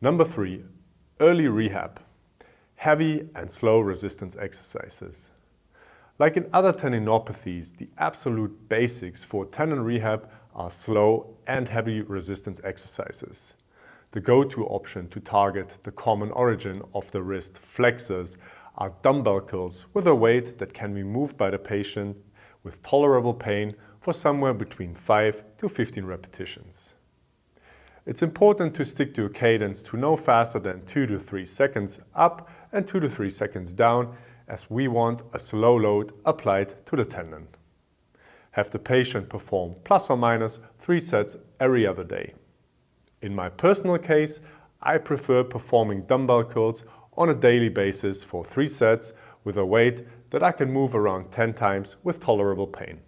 Number 3, early rehab. Heavy and slow resistance exercises. Like in other tendinopathies, the absolute basics for tendon rehab are slow and heavy resistance exercises. The go-to option to target the common origin of the wrist flexors are dumbbell curls with a weight that can be moved by the patient with tolerable pain for somewhere between 5 to 15 repetitions. It's important to stick to a cadence to no faster than 2 to 3 seconds up and 2 to 3 seconds down, as we want a slow load applied to the tendon. Have the patient perform plus or minus 3 sets every other day. In my personal case, I prefer performing dumbbell curls on a daily basis for 3 sets with a weight that I can move around 10 times with tolerable pain.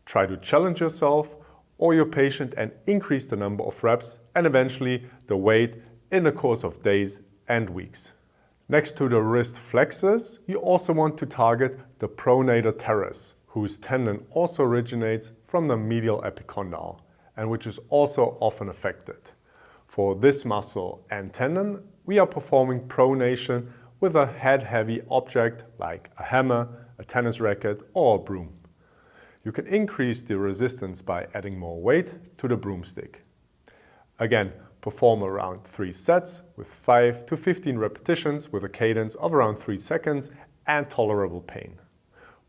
Try to challenge yourself or your patient and increase the number of reps and eventually the weight in the course of days and weeks. Next to the wrist flexors, you also want to target the pronator teres, whose tendon also originates from the medial epicondyle and which is also often affected. For this muscle and tendon, we are performing pronation with a head-heavy object like a hammer, a tennis racket or a broom. You can increase the resistance by adding more weight to the broomstick. Again, perform around 3 sets with 5 to 15 repetitions with a cadence of around 3 seconds and tolerable pain.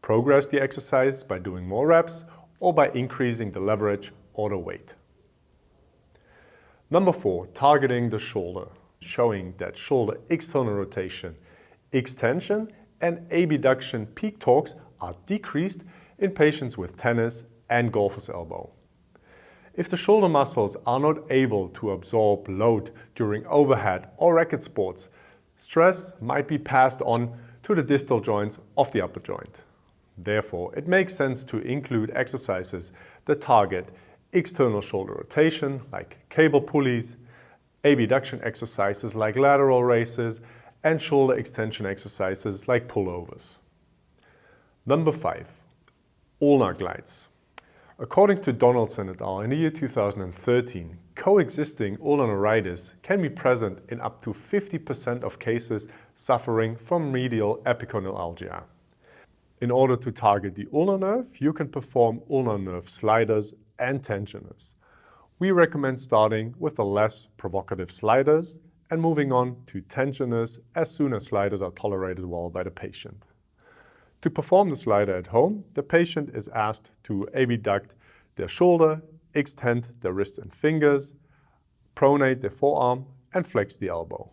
Progress the exercise by doing more reps or by increasing the leverage or the weight. Number 4, targeting the shoulder, showing that shoulder external rotation, extension and abduction peak torques are decreased in patients with tennis and golfer's elbow. If the shoulder muscles are not able to absorb load during overhead or racket sports, stress might be passed on to the distal joints of the upper joint. Therefore, it makes sense to include exercises that target external shoulder rotation like cable pulleys, abduction exercises like lateral raises, and shoulder extension exercises like pullovers. Number 5. Ulnar glides. According to Donaldson et al. In the year 2013, coexisting ulnar neuritis can be present in up to 50% of cases suffering from medial epicondylalgia. In order to target the ulnar nerve, you can perform ulnar nerve sliders and tensioners. We recommend starting with the less provocative sliders and moving on to tensioners as soon as sliders are tolerated well by the patient. To perform the slider at home, the patient is asked to abduct their shoulder, extend their wrists and fingers, pronate their forearm, and flex the elbow.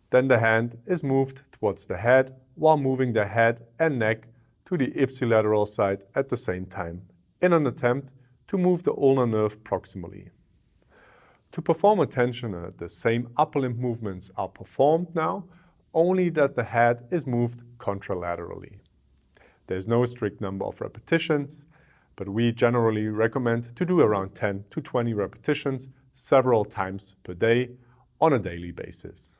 Then the hand is moved towards the head while moving the head and neck to the ipsilateral side at the same time in an attempt to move the ulnar nerve proximally. To perform a tensioner, the same upper limb movements are performed now, only that the head is moved contralaterally. There's no strict number of repetitions, but we generally recommend to do around 10 to 20 repetitions several times per day on a daily basis.